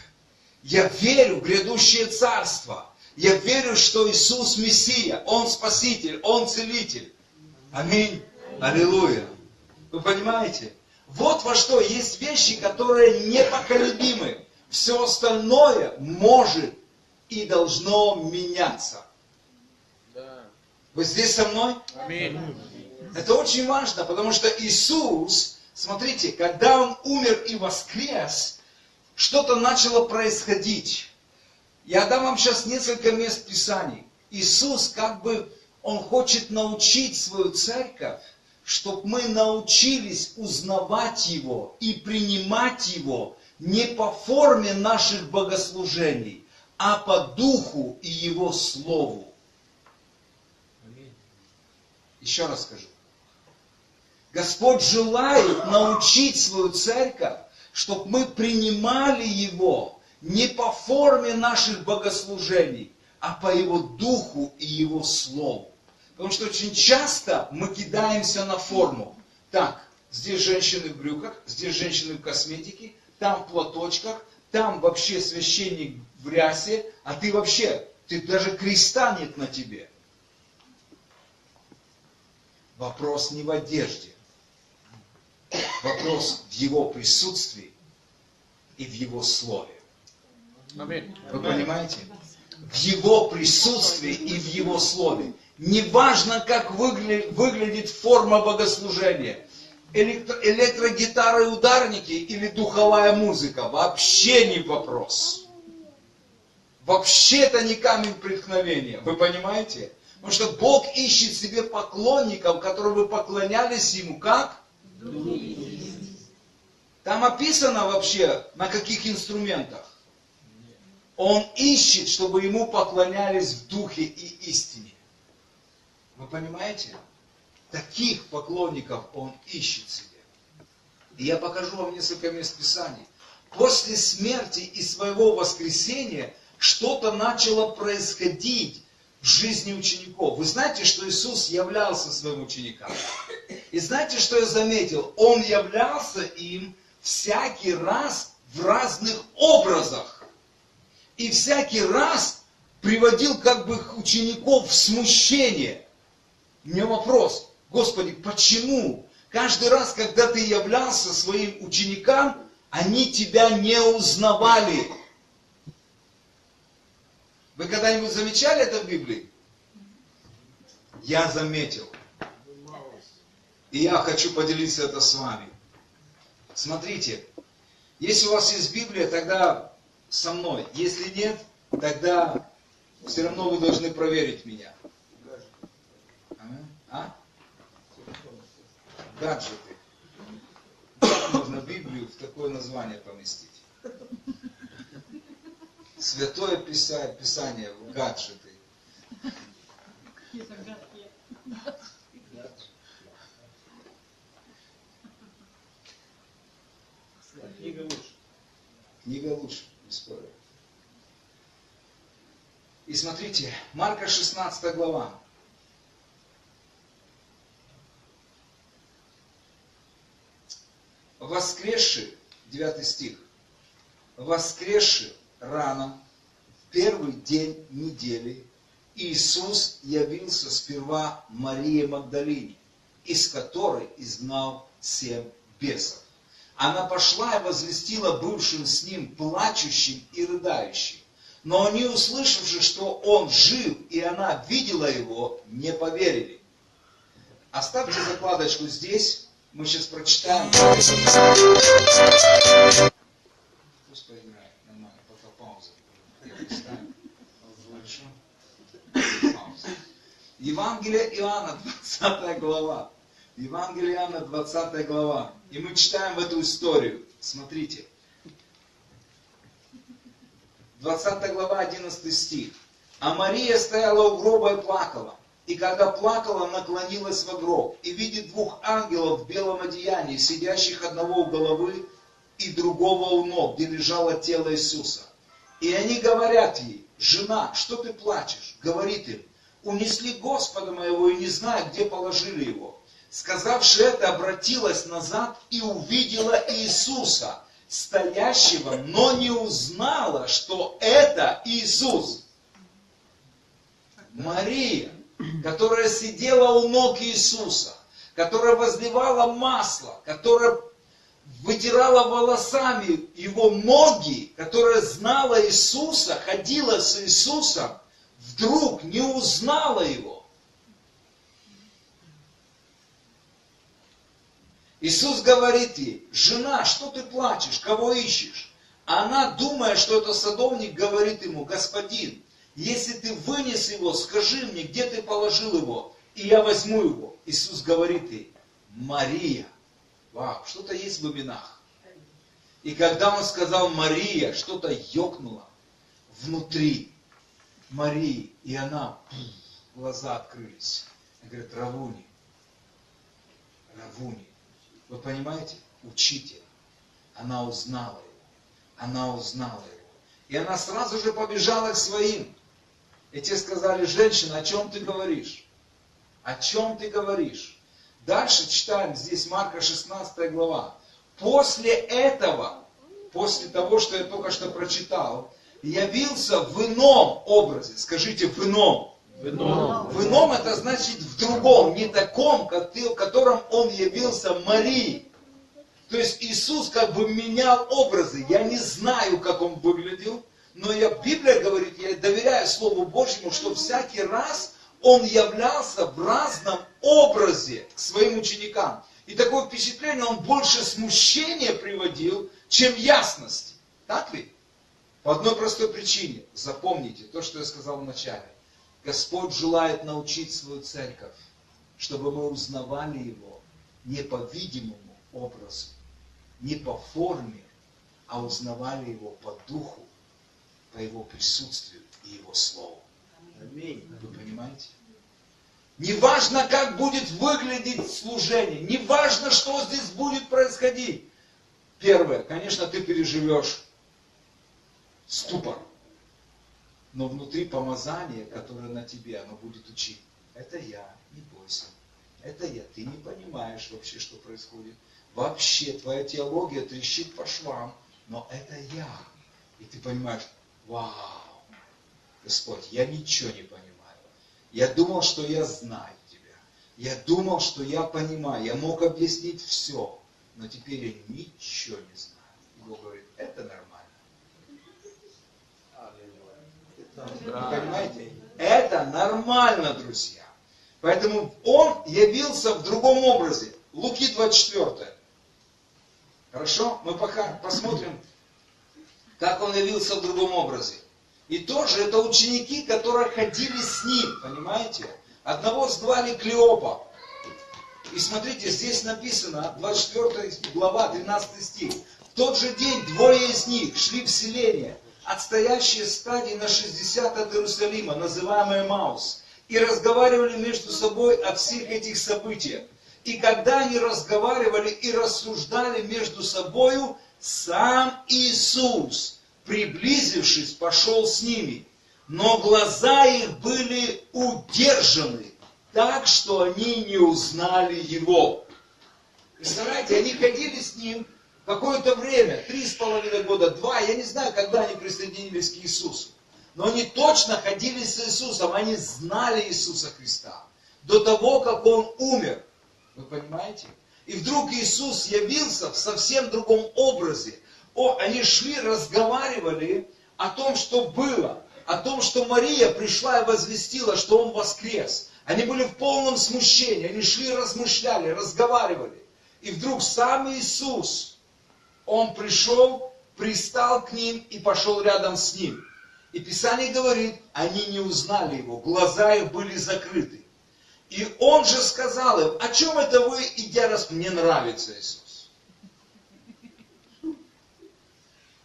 Я верю в грядущее царство. Я верю, что Иисус Мессия. Он Спаситель, Он Целитель. Аминь. Аллилуйя. Вы понимаете? Вот во что есть вещи, которые непоколебимы. Все остальное может и должно меняться. Да. Вы здесь со мной? Аминь. Это очень важно, потому что Иисус, смотрите, когда Он умер и воскрес, что-то начало происходить. Я дам вам сейчас несколько мест Писаний. Иисус Он хочет научить свою церковь, чтобы мы научились узнавать Его и принимать Его не по форме наших богослужений, а по Духу и Его Слову. Еще раз скажу. Господь желает научить свою церковь, чтобы мы принимали Его не по форме наших богослужений, а по Его Духу и Его Слову. Потому что очень часто мы кидаемся на форму. Так, здесь женщины в брюках, здесь женщины в косметике, там в платочках, там вообще священник в рясе, а ты даже креста нет на тебе. Вопрос не в одежде. Вопрос в Его присутствии и в Его Слове. Аминь. Вы понимаете? В Его присутствии и в Его Слове. Неважно, как выглядит форма богослужения. Электрогитары и ударники или духовая музыка. Вообще не вопрос. Вообще это не камень преткновения. Вы понимаете? Потому что Бог ищет себе поклонников, которые бы поклонялись Ему как? Там описано вообще, на каких инструментах. Он ищет, чтобы Ему поклонялись в духе и истине. Вы понимаете? Таких поклонников Он ищет себе. И я покажу вам несколько мест Писаний. После смерти и своего воскресения что-то начало происходить в жизни учеников. Вы знаете, что Иисус являлся своим ученикам? И знаете, что я заметил? Он являлся им всякий раз в разных образах. И всякий раз приводил учеников в смущение. У меня вопрос. Господи, почему каждый раз, когда ты являлся своим ученикам, они тебя не узнавали? Вы когда-нибудь замечали это в Библии? Я заметил. И я хочу поделиться это с вами. Смотрите, если у вас есть Библия, тогда со мной. Если нет, тогда все равно вы должны проверить меня. А? Гаджеты. Как можно Библию в такое название поместить? Святое Писание в гаджеты. Книга лучше. Книга лучше, бесспорно. И смотрите, Марка 16 глава. Воскресший, 9 стих. Воскресший рано, в первый день недели, Иисус явился сперва Марии Магдалине, из которой изгнал 7 бесов. Она пошла и возвестила бывшим с ним плачущим и рыдающим. Но они, услышавши, что он жив, и она видела его, не поверили. Оставьте закладочку здесь, мы сейчас прочитаем. Пусть поиграет, нормально, пока пауза. Я представлю. Хорошо. Пауза. Евангелие Иоанна, 20 глава. Евангелие Иоанна, 20 глава. И мы читаем эту историю. Смотрите. 20 глава, 11 стих. А Мария стояла у гроба и плакала. И когда плакала, наклонилась во гроб. И видит 2 ангелов в белом одеянии, сидящих одного у головы и другого у ног, где лежало тело Иисуса. И они говорят ей: жена, что ты плачешь? Говорит им: унесли Господа моего, и не знаю, где положили его. Сказавши это, обратилась назад и увидела Иисуса, стоящего, но не узнала, что это Иисус. Мария, которая сидела у ног Иисуса, которая возливала масло, которая вытирала волосами его ноги, которая знала Иисуса, ходила с Иисусом, вдруг не узнала его. Иисус говорит ей: жена, что ты плачешь, кого ищешь? Она, думая, что это садовник, говорит ему: господин, если ты вынес его, скажи мне, где ты положил его, и я возьму его. Иисус говорит ей: Мария. Вау, что-то есть в именах. И когда он сказал Мария, что-то ёкнуло внутри Марии, и она, глаза открылись. Она говорит: Равуни, Равуни. Вы понимаете? Учитель. Она узнала его. Она узнала его. И она сразу же побежала к своим. И те сказали: женщина, о чем ты говоришь? О чем ты говоришь? Дальше читаем здесь Марка 16 глава. После этого, после того, что я только что прочитал, явился в ином образе. Скажите, в ином. В ином это значит в другом, не таком, в котором он явился Марии. То есть Иисус как бы менял образы. Я не знаю, как он выглядел, но Библия говорит, я доверяю Слову Божьему, что всякий раз он являлся в разном образе к своим ученикам. И такое впечатление, он больше смущения приводил, чем ясности. Так ли? По одной простой причине. Запомните то, что я сказал в начале. Господь желает научить свою церковь, чтобы мы узнавали Его не по видимому образу, не по форме, а узнавали Его по духу, по Его присутствию и Его Слову. Аминь. Вы понимаете? Не важно, как будет выглядеть служение, не важно, что здесь будет происходить. Первое, конечно, ты переживешь ступор. Но внутри помазание, которое на тебе, оно будет учить. Это я, не бойся. Это я, ты не понимаешь вообще, что происходит. Вообще, твоя теология трещит по швам, но это я. И ты понимаешь, вау, Господь, я ничего не понимаю. Я думал, что я знаю Тебя. Я думал, что я понимаю. Я мог объяснить все. Но теперь я ничего не знаю. И Бог говорит, это нормально. Вы понимаете? Это нормально, друзья. Поэтому он явился в другом образе. Луки 24. Хорошо? Мы пока посмотрим, как он явился в другом образе. И тоже это ученики, которые ходили с ним, понимаете? Одного звали Клеопа. И смотрите, здесь написано, 24 глава, 13 стих. В тот же день двое из них шли в селение, отстоящие стадии на 60 от Иерусалима, называемое Маус, и разговаривали между собой о всех этих событиях. И когда они разговаривали и рассуждали между собою, сам Иисус, приблизившись, пошел с ними. Но глаза их были удержаны, так что они не узнали его. Представляете, они ходили с ним какое-то время, 3,5 года, 2, я не знаю, когда они присоединились к Иисусу. Но они точно ходили с Иисусом, они знали Иисуса Христа. До того, как Он умер. Вы понимаете? И вдруг Иисус явился в совсем другом образе. Они шли, разговаривали о том, что было. О том, что Мария пришла и возвестила, что Он воскрес. Они были в полном смущении. Они шли, размышляли, разговаривали. И вдруг сам Иисус, Он пришел, пристал к ним и пошел рядом с ним. И Писание говорит, они не узнали Его, глаза их были закрыты. И Он же сказал им, о чем это вы, идя, раз мне нравится Иисус.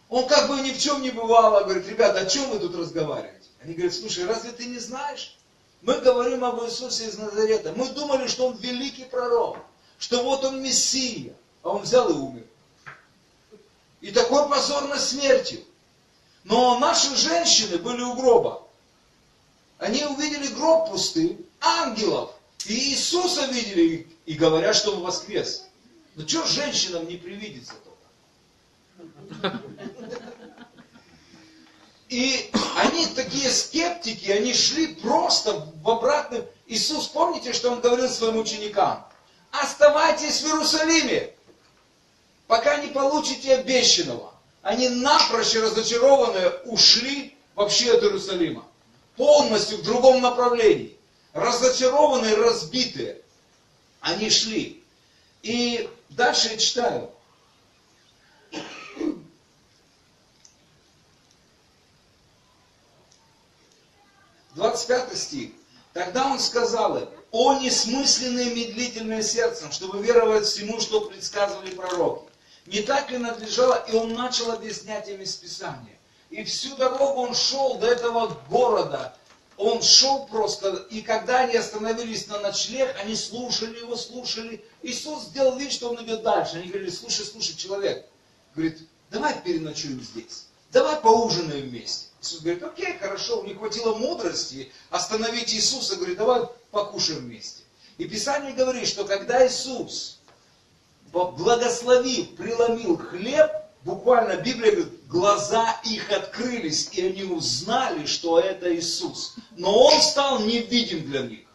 Он как бы ни в чем не бывало, говорит, ребята, о чем вы тут разговариваете? Они говорят, слушай, разве ты не знаешь? Мы говорим об Иисусе из Назарета. Мы думали, что Он великий пророк, что вот Он Мессия, а Он взял и умер. И такой позорной смертью. Но наши женщины были у гроба. Они увидели гроб пустый, ангелов, и Иисуса видели, и говорят, что Он воскрес. Но что женщинам не привидится только? И они такие скептики, они шли просто в обратном. Иисус, помните, что Он говорил своим ученикам? Оставайтесь в Иерусалиме, пока не получите обещанного. Они напрочь разочарованные ушли вообще от Иерусалима. Полностью в другом направлении. Разочарованные, разбитые. Они шли. И дальше я читаю. 25 стих. Тогда Он сказал им, о несмысленные и медлительные сердцем, чтобы веровать всему, что предсказывали пророки. Не так ли надлежало? И Он начал объяснять им из Писания. И всю дорогу Он шел до этого города. Он шел просто, и когда они остановились на ночлег, они слушали Его, слушали. Иисус сделал вид, что Он идет дальше. Они говорили, слушай, человек. Говорит, давай переночуем здесь. Давай поужинаем вместе. Иисус говорит, окей, хорошо. У них хватило мудрости остановить Иисуса. Говорит, давай покушаем вместе. И Писание говорит, что когда Иисус, благословив, преломил хлеб, буквально Библия говорит, глаза их открылись, и они узнали, что это Иисус. Но Он стал невидим для них.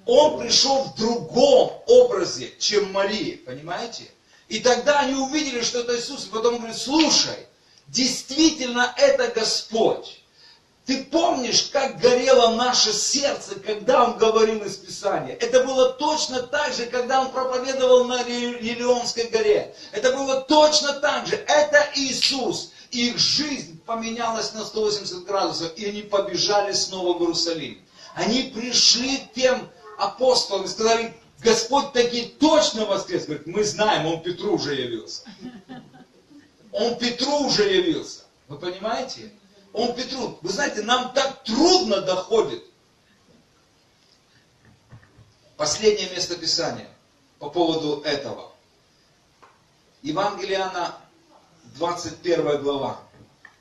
Он пришел в другом образе, чем Мария, понимаете? И тогда они увидели, что это Иисус, и потом он говорит, слушай, действительно это Господь. Ты помнишь, как горело наше сердце, когда Он говорил из Писания? Это было точно так же, когда Он проповедовал на Елеонской горе. Это было точно так же. Это Иисус. И их жизнь поменялась на 180 градусов, и они побежали снова в Иерусалим. Они пришли к тем апостолам и сказали, Господь таки точно воскрес. Говорит, мы знаем, Он Петру уже явился. Он Петру уже явился. Вы понимаете? Он Петру. Вы знаете, нам так трудно доходит. Последнее место Писания по поводу этого. Евангелие Иоанна, 21 глава.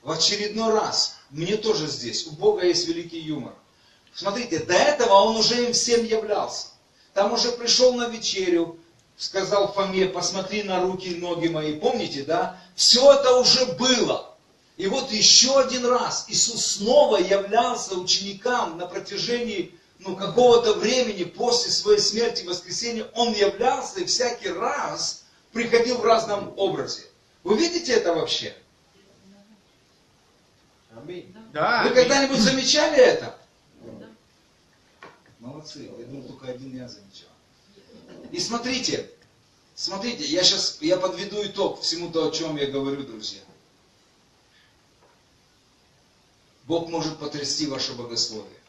В очередной раз, мне тоже здесь, у Бога есть великий юмор. Смотрите, до этого Он уже им всем являлся. Там уже пришел на вечерю, сказал Фоме, посмотри на руки и ноги мои. Помните, да? Все это уже было. И вот еще один раз Иисус снова являлся ученикам на протяжении какого-то времени после своей смерти и воскресения. Он являлся и всякий раз приходил в разном образе. Вы видите это вообще? Аминь. Да. Вы когда-нибудь замечали это? Молодцы, я думаю, только один я замечал. И смотрите, я подведу итог всему то, о чем я говорю, друзья. Бог может потрясти ваше богословие.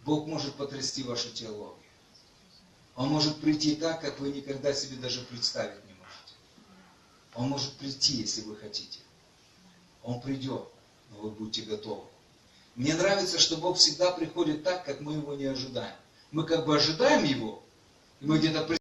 Бог может потрясти вашу теологию. Он может прийти так, как вы никогда себе даже представить не можете. Он может прийти, если вы хотите. Он придет, но вы будьте готовы. Мне нравится, что Бог всегда приходит так, как мы его не ожидаем. Мы как бы ожидаем его, и мы где-то